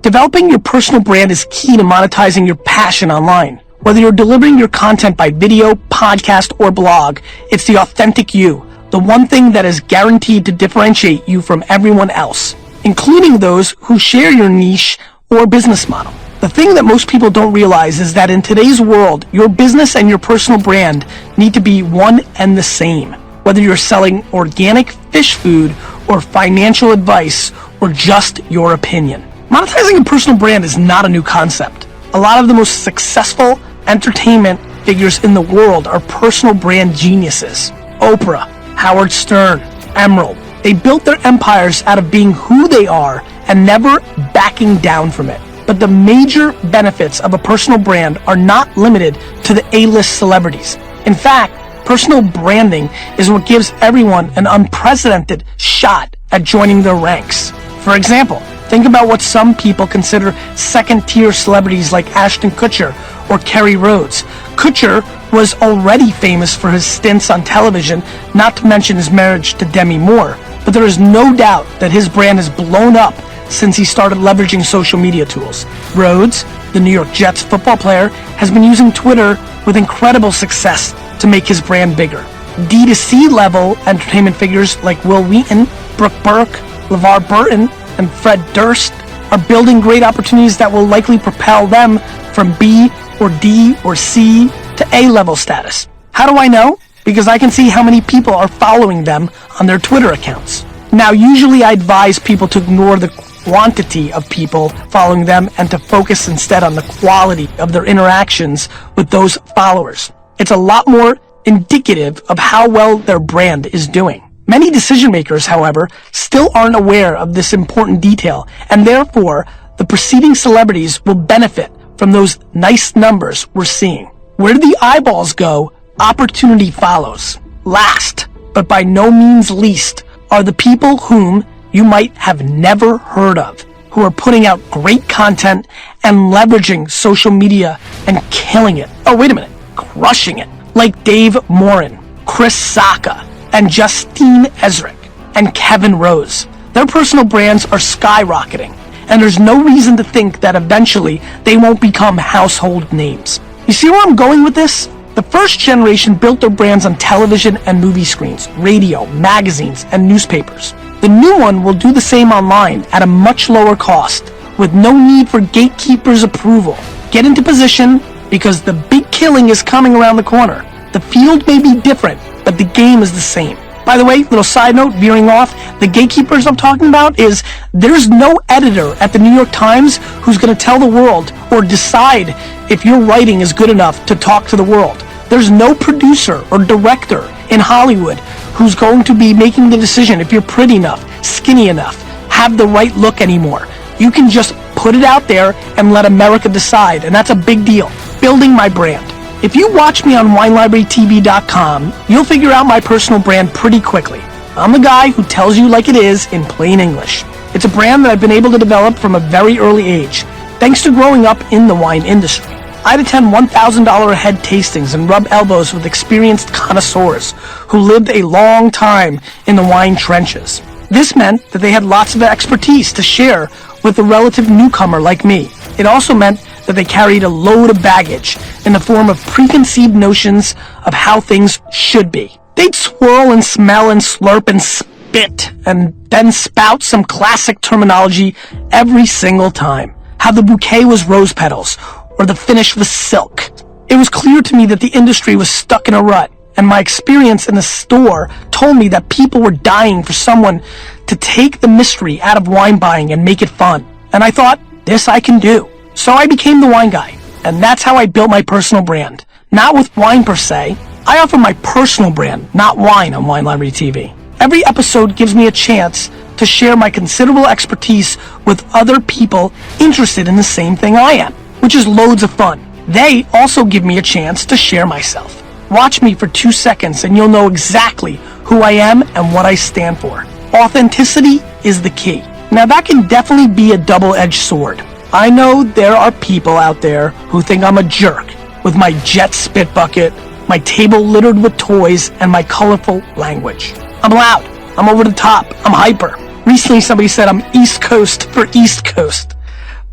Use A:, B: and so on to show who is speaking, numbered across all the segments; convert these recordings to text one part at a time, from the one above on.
A: Developing your personal brand is key to monetizing your passion online. Whether you're delivering your content by video, podcast, or blog, it's the authentic you, the one thing that is guaranteed to differentiate you from everyone else, including those who share your niche or business model. The thing that most people don't realize is that in today's world, your business and your personal brand need to be one and the same. Whether you're selling organic fish food or financial advice or just your opinion. Monetizing a personal brand is not a new concept. A lot of the most successful entertainment figures in the world are personal brand geniuses. Oprah, Howard Stern, Emerald. They built their empires out of being who they are and never backing down from it. But the major benefits of a personal brand are not limited to the A-list celebrities. In fact, personal branding is what gives everyone an unprecedented shot at joining their ranks. For example, think about what some people consider second-tier celebrities like Ashton Kutcher or Kerry Rhodes. Kutcher was already famous for his stints on television, not to mention his marriage to Demi Moore, but there is no doubt that his brand has blown up since he started leveraging social media tools. Rhodes, the New York Jets football player, has been using Twitter with incredible success to make his brand bigger. D2C level entertainment figures like Will Wheaton, Brooke Burke, LeVar Burton, and Fred Durst are building great opportunities that will likely propel them from B or D or C to A-level status. How do I know? Because I can see how many people are following them on their Twitter accounts. Now, usually I advise people to ignore the quantity of people following them and to focus instead on the quality of their interactions with those followers. It's a lot more indicative of how well their brand is doing. Many decision makers, however, still aren't aware of this important detail, and therefore the preceding celebrities will benefit from those nice numbers we're seeing. Where the eyeballs go, opportunity follows. Last, but by no means least, are the people whom you might have never heard of, who are putting out great content and leveraging social media and killing it. Oh, wait a minute, crushing it. Like Dave Morin, Chris Sacca, and Justine Ezrick, and Kevin Rose. Their personal brands are skyrocketing, and there's no reason to think that eventually they won't become household names. You see where I'm going with this? The first generation built their brands on television and movie screens, radio, magazines, and newspapers. The new one will do the same online at a much lower cost, with no need for gatekeepers' approval. Get into position, because the big killing is coming around the corner. The field may be different, but the game is the same. By the way, little side note, veering off, the gatekeepers I'm talking about is there's no editor at the New York Times who's going to tell the world or decide if your writing is good enough to talk to the world. There's no producer or director in Hollywood who's going to be making the decision if you're pretty enough, skinny enough, have the right look anymore. You can just put it out there and let America decide, and that's a big deal. Building my brand. If you watch me on WineLibraryTV.com, you'll figure out my personal brand pretty quickly. I'm the guy who tells you like it is in plain English. It's a brand that I've been able to develop from a very early age, thanks to growing up in the wine industry. I'd attend $1,000 a head tastings and rub elbows with experienced connoisseurs who lived a long time in the wine trenches. This meant that they had lots of expertise to share with a relative newcomer like me. It also meant that they carried a load of baggage in the form of preconceived notions of how things should be. They'd swirl and smell and slurp and spit and then spout some classic terminology every single time. How the bouquet was rose petals or the finish was silk. It was clear to me that the industry was stuck in a rut, and my experience in the store told me that people were dying for someone to take the mystery out of wine buying and make it fun. And I thought, this I can do. So I became the wine guy, and that's how I built my personal brand. Not with wine per se. I offer my personal brand, not wine, on Wine Library TV. Every episode gives me a chance to share my considerable expertise with other people interested in the same thing I am, which is loads of fun. They also give me a chance to share myself. Watch me for 2 seconds and you'll know exactly who I am and what I stand for. Authenticity is the key. Now that can definitely be a double-edged sword. I know there are people out there who think I'm a jerk with my jet spit bucket, my table littered with toys, and my colorful language. I'm loud, I'm over the top, I'm hyper. Recently somebody said I'm East Coast for East Coast.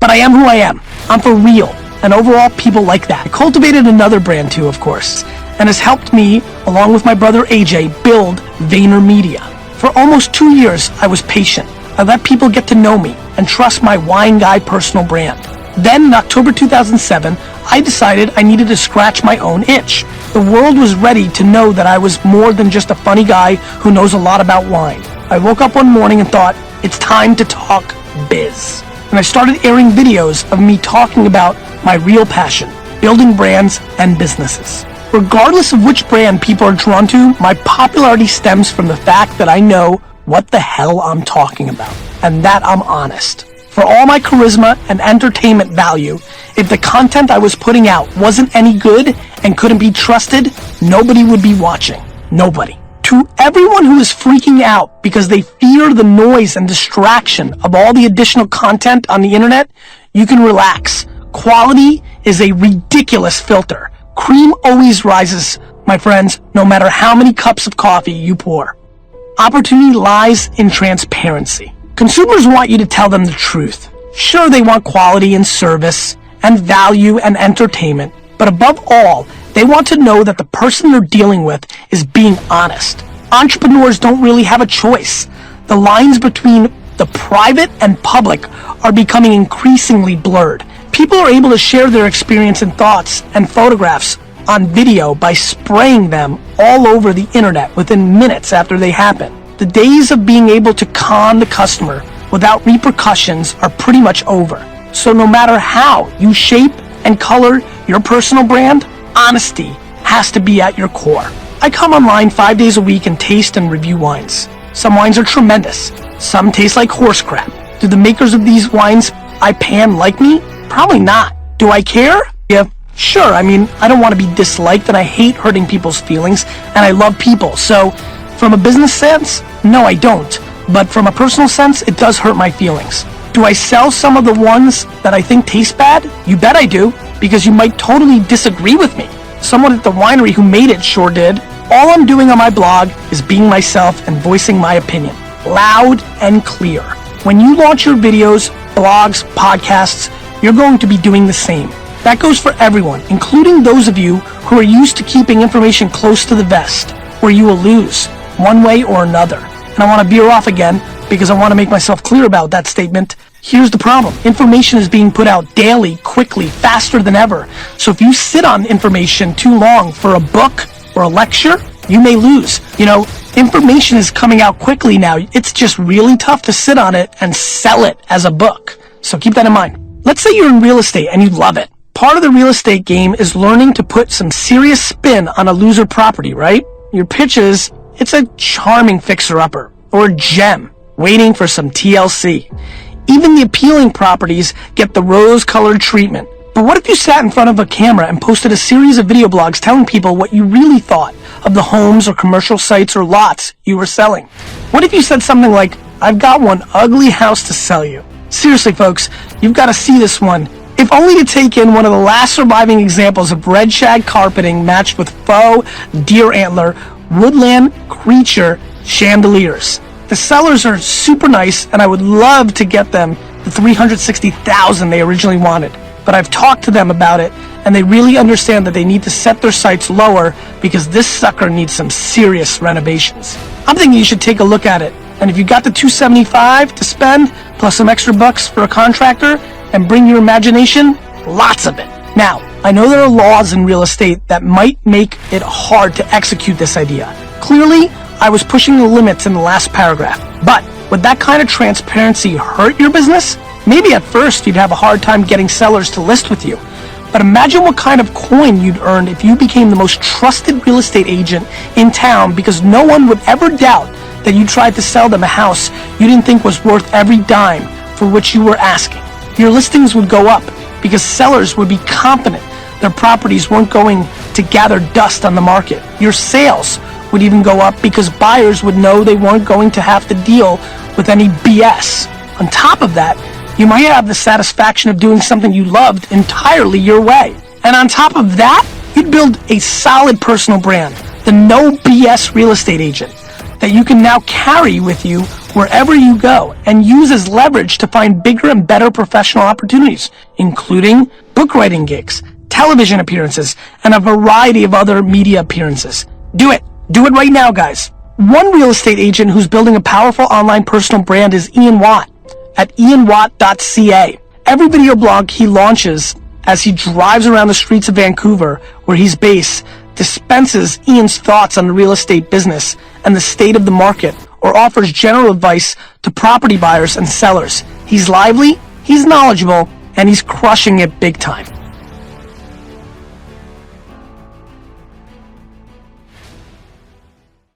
A: But I am who I am. I'm for real. And overall, people like that. I cultivated another brand too, of course, and has helped me, along with my brother AJ, build VaynerMedia. For almost 2 years, I was patient. I let people get to know me and trust my Wine Guy personal brand. Then in October 2007, I decided I needed to scratch my own itch. The world was ready to know that I was more than just a funny guy who knows a lot about wine. I woke up one morning and thought, it's time to talk biz. And I started airing videos of me talking about my real passion, building brands and businesses. Regardless of which brand people are drawn to, my popularity stems from the fact that I know what the hell I'm talking about, and that I'm honest. For all my charisma and entertainment value, if the content I was putting out wasn't any good and couldn't be trusted, nobody would be watching. Nobody. To everyone who is freaking out because they fear the noise and distraction of all the additional content on the internet, you can relax. Quality is a ridiculous filter. Cream always rises, my friends, no matter how many cups of coffee you pour. Opportunity lies in transparency. Consumers want you to tell them the truth. Sure, they want quality and service and value and entertainment, but above all, they want to know that the person they're dealing with is being honest. Entrepreneurs don't really have a choice. The lines between the private and public are becoming increasingly blurred. People are able to share their experience and thoughts and photographs on video by spraying them all over the internet within minutes after they happen. The days of being able to con the customer without repercussions are pretty much over. So no matter how you shape and color your personal brand, honesty has to be at your core. I come online 5 days a week and taste and review wines. Some wines are tremendous. Some taste like horse crap. Do the makers of these wines I pan like me? Probably not. Do I care? Yeah, sure. I mean, I don't want to be disliked, and I hate hurting people's feelings, and I love people. So from a business sense, no, I don't. But from a personal sense, it does hurt my feelings. Do I sell some of the ones that I think taste bad? You bet I do, because you might totally disagree with me. Someone at the winery who made it sure did. All I'm doing on my blog is being myself and voicing my opinion, loud and clear. When you launch your videos, blogs, podcasts, you're going to be doing the same. That goes for everyone, including those of you who are used to keeping information close to the vest, where you will lose, one way or another. And I want to veer off again because I want to make myself clear about that statement. Here's the problem. Information is being put out daily, quickly, faster than ever. So if you sit on information too long for a book or a lecture, you may lose. You know, information is coming out quickly now. It's just really tough to sit on it and sell it as a book. So keep that in mind. Let's say you're in real estate and you love it. Part of the real estate game is learning to put some serious spin on a loser property, right? Your pitch is, it's a charming fixer-upper or a gem waiting for some TLC. Even the appealing properties get the rose-colored treatment. But what if you sat in front of a camera and posted a series of video blogs telling people what you really thought of the homes or commercial sites or lots you were selling? What if you said something like, I've got one ugly house to sell you? Seriously, folks, you've got to see this one. If only to take in one of the last surviving examples of red shag carpeting matched with faux deer antler, woodland creature chandeliers. The sellers are super nice, and I would love to get them the $360,000 they originally wanted. But I've talked to them about it, and they really understand that they need to set their sights lower because this sucker needs some serious renovations. I'm thinking you should take a look at it. And if you got the $275 to spend, plus some extra bucks for a contractor, and bring your imagination, lots of it. Now, I know there are laws in real estate that might make it hard to execute this idea. Clearly, I was pushing the limits in the last paragraph. But would that kind of transparency hurt your business? Maybe at first you'd have a hard time getting sellers to list with you. But imagine what kind of coin you'd earn if you became the most trusted real estate agent in town, because no one would ever doubt that you tried to sell them a house you didn't think was worth every dime for which you were asking. Your listings would go up because sellers would be confident their properties weren't going to gather dust on the market. Your sales would even go up because buyers would know they weren't going to have to deal with any BS. On top of that, you might have the satisfaction of doing something you loved entirely your way. And on top of that, you'd build a solid personal brand, the no BS real estate agent, that you can now carry with you wherever you go and use as leverage to find bigger and better professional opportunities, including book writing gigs, television appearances, and a variety of other media appearances. Do it. Do it right now, guys. One real estate agent who's building a powerful online personal brand is Ian Watt at ianwatt.ca. Every video blog he launches as he drives around the streets of Vancouver, where he's based, dispenses Ian's thoughts on the real estate business and the state of the market, or offers general advice to property buyers and sellers. He's lively, he's knowledgeable, and he's crushing it big time.